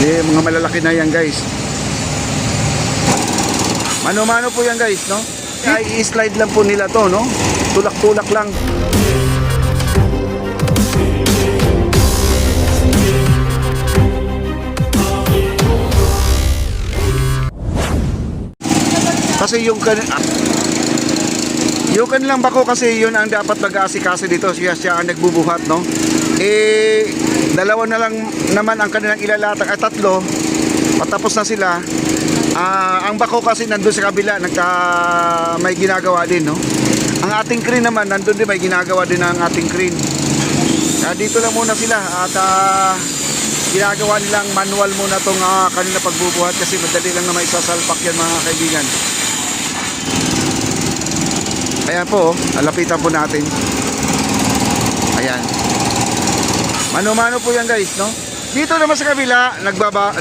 Mga malalaki na yan guys. Mano-mano po yan guys, no? Ay i-slide lang po nila to, no? Tulak-tulak lang. Kasi yung kanilang bako kasi yun ang dapat mag-aasikaso dito. Siya ang nagbubuhat, no? Dalawa na lang naman ang kanilang ilalatag at tatlo. Patapos na sila. Ang bako kasi nandun sa kabila, may ginagawa din, no? Ang ating crane naman, nandun din may ginagawa din ang ating crane. Dito lang muna sila at ginagawa nilang manual muna tong kanila pagbubuhat kasi madali lang na may sasalpak yan mga kaibigan. Ayan po, alapitan po natin. Ayan. Mano-mano po yan guys, no? Dito naman sa kabila,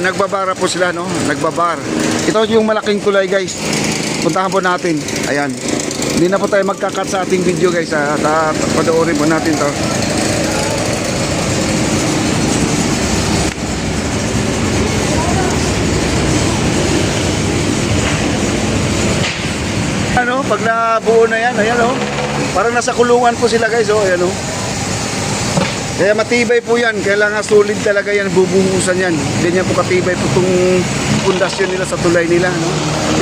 nagbabara po sila, no? Nagbabar. Ito yung malaking tulay guys. Puntahan po natin. Ayan. Hindi na po tayo magkakat sa ating video guys. Panoorin po natin to. Ano, pag nabuo na yan, ayan oh. Parang nasa kulungan po sila guys, oh, ayan oh. Kaya matibay po yan, kailangan solid talaga yan, bubuhusan yan. Ganyan po katibay po itong pundasyon nila sa tulay nila, no?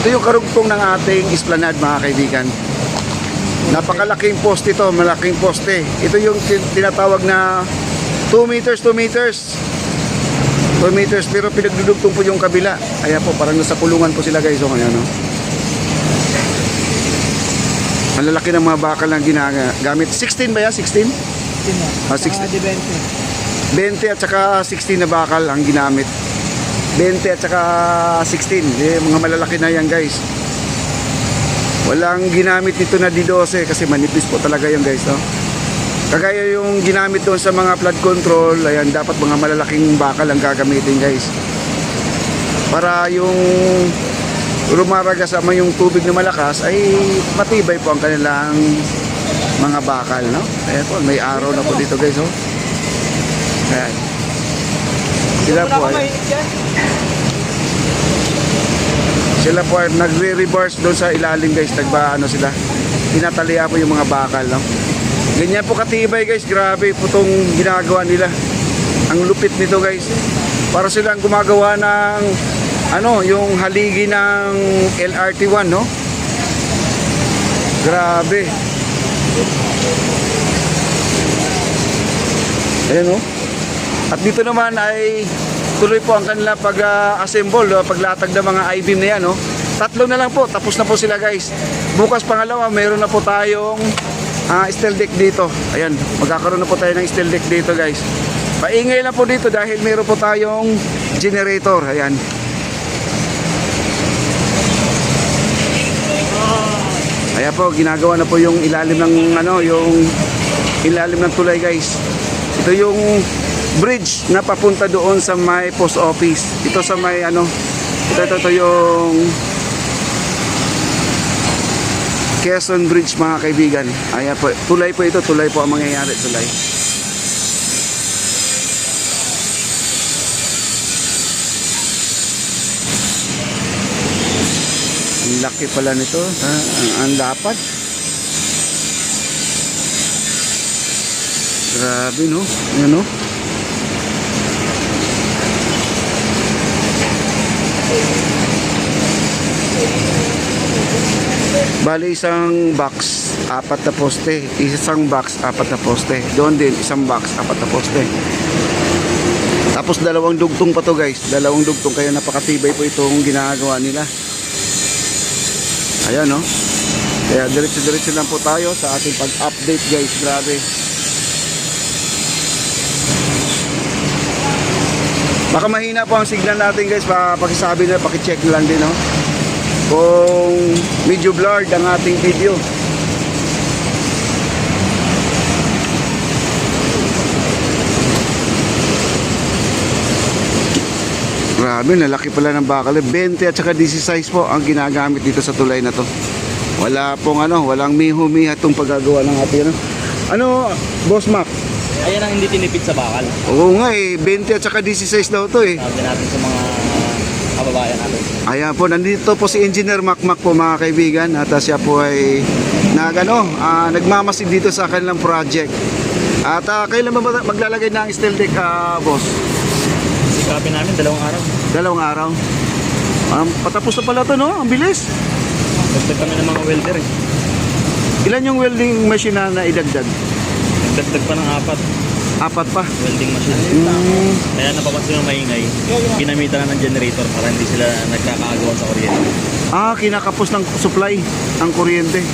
Ito yung karugtong ng ating esplanade mga kaibigan. Napakalaking poste ito, malaking poste. Ito yung tinatawag na 2 meters, 2 meters. 2 meters, pero pinagdudugtong po yung kabila. Ayan po, parang nasa kulungan po sila guys, oh, ayan oh. Malalaki ng mga bakal na ginagamit. 16 ba yan? 16? 16. 20 at saka 16 na bakal ang ginamit. 20 at saka 16. Mga malalaki na yan guys. Walang ginamit nito na D12 kasi manipis po talaga yan guys, no? Kagaya yung ginamit doon sa mga flood control, ayan, dapat mga malalaking bakal ang gagamitin guys. Para yung rumaragas sama yung tubig na malakas ay matibay po ang kanilang mga bakal, no? Ayan po, may araw na po dito guys, oh. Ayan. Sila po ay nagre-reverse doon sa ilalim guys. Ano sila, tinataliya po yung mga bakal, no? Ganyan po katibay guys, grabe po itong ginagawa nila. Ang lupit nito guys. Para silang gumagawa ng ano, yung haligi ng LRT1, no? Grabe. Ayan, no? At dito naman ay tuloy po ang kanila pag-assemble, paglatag ng mga I-beam na yan, no? 3 na lang po, tapos na po sila guys. Bukas pangalawa, mayroon na po tayong steel deck dito. Ayan, magkakaroon na po tayo ng steel deck dito guys. Paingay lang po dito dahil mayroon po tayong generator. Ayan. Ayan po, ginagawa na po yung ilalim ng ano, yung ilalim ng tulay guys. Ito yung bridge na papunta doon sa may post office. Ito sa may ano, ito yung Quezon Bridge mga kaibigan. Ayan po, tulay po ito, tulay po ang mangyayari, tulay. Ang laki pala nito, ha? Ang lapad. Grabe, no? Ayan, no? Bali isang box, 4 na poste. Isang box, 4 na poste. Doon din, isang box, 4 na poste. Tapos 2 dugtong pa to guys. 2 dugtong, kaya napakatibay po itong ginagawa nila. Ayan, no? Kaya diretso-diretso lang po tayo sa ating pag-update guys. Grabe. Baka mahina po ang signal natin guys. Pakisabi na, pakicheck na lang din, no? Kung medyo blurred ang ating video. Grabe, nalaki pala ng bakal. 20 at saka 16 po ang ginagamit dito sa tulay na to. Wala pong ano, walang miho-miha itong paggagawa ng ating ano, Boss Mac. Ayan ang hindi tinipid sa bakal. Oo nga eh, 20 at saka 16 daw to eh. Sabi natin sa mga kababayan natin. Ayan po, nandito po si Engineer Makmak po mga kaibigan. At siya po ay nagmamasid dito sa kanilang project. At kailan ba maglalagay ng steel deck, boss? Sikapin namin 2 araw. 2 araw. Patapos na pala to, no? Ang bilis. Dagdag kami ng mga welder eh. Ilan yung welding machine na naidagdag? Dagdag pa ng 4 4 pa. welding machine. Kaya napapansin yung maingay. Ginamitan na ng generator para hindi sila nagkakaagawan sa kuryente. Kinakapos ng supply ang kuryente.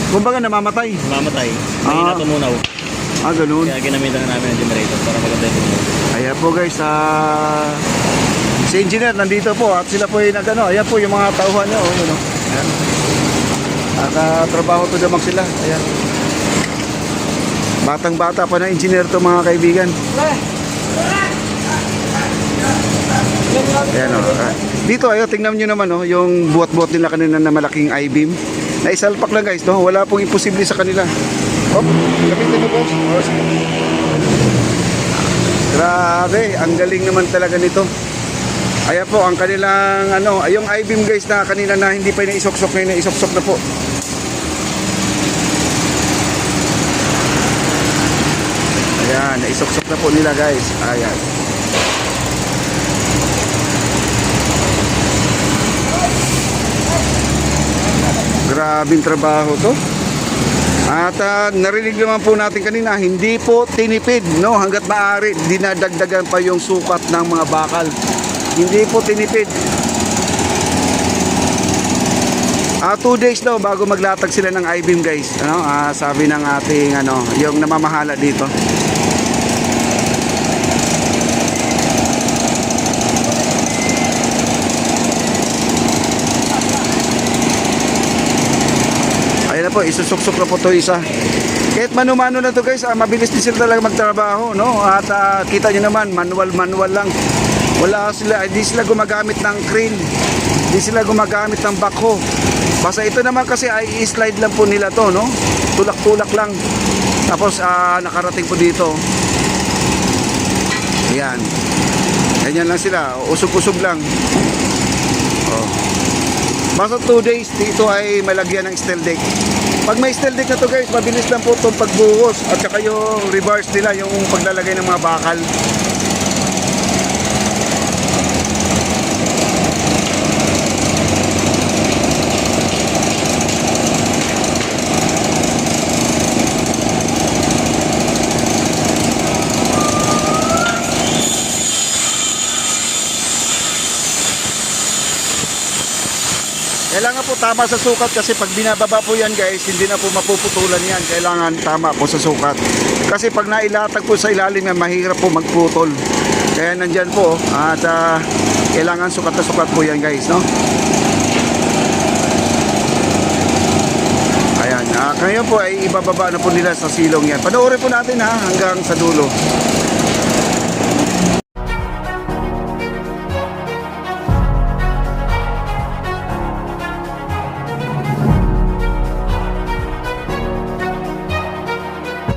Kumbaga namamatay. Mamatay. Mahina tumunaw. Ganun. Kaya ginamitan na namin ng generator para maganda yung tumunaw. Ayan po guys, si engineer nandito po at sila po ay ayan po yung mga tauhan niya, yun, ayan. Nakatrabaho to damang sila, ayan. Batang bata pa na engineer to mga kaibigan. Ayan dito tingnan nyo naman yung buhat-buhat nila kanina na malaking I-beam. Naisalpak lang guys, wala pong imposible sa kanila. Gamitin mo boss. Grabe, ang galing naman talaga nito. Ayan po, ang kanilang yung I-beam guys na kanina na hindi pa inaisok-sok, na inaisok-sok na po. Ayan, naisok-sok na po nila guys. Ayan. Grabing trabaho to. At narinig naman po natin kanina, hindi po tinipid, hanggat maaari dinadagdagan pa yung sukat ng mga bakal. Hindi po tinipid. 2 days daw bago maglatag sila ng I-beam guys. Sabi ng ating yung namamahala dito. Ayan na po, isusuksok na po to isa. Kahit mano-mano na to guys, mabilis din sila talaga magtrabaho, At kita nyo naman, manual lang. Hindi sila gumagamit ng crane. Hindi sila gumagamit ng backhoe. Basta ito naman kasi ay i-slide lang po nila to, Tulak-tulak lang. Tapos nakarating po dito. Ayan. Ganyan lang sila, usog-usog lang. Basta 2 days dito ay malagyan ng steel deck. Pag may steel deck na to guys, mabilis lang po itong pagbuhos at saka yung reverse nila, yung paglalagay ng mga bakal. Kailangan po tama sa sukat kasi pag binababa po yan guys, hindi na po mapuputulan yan. Kailangan tama po sa sukat. Kasi pag nailatag po sa ilalim yan, mahirap po magputol. Kaya nandyan po at kailangan sukat na sukat po yan guys, Ayan, ngayon po ay ibababa na po nila sa silong yan. Panoorin po natin hanggang sa dulo.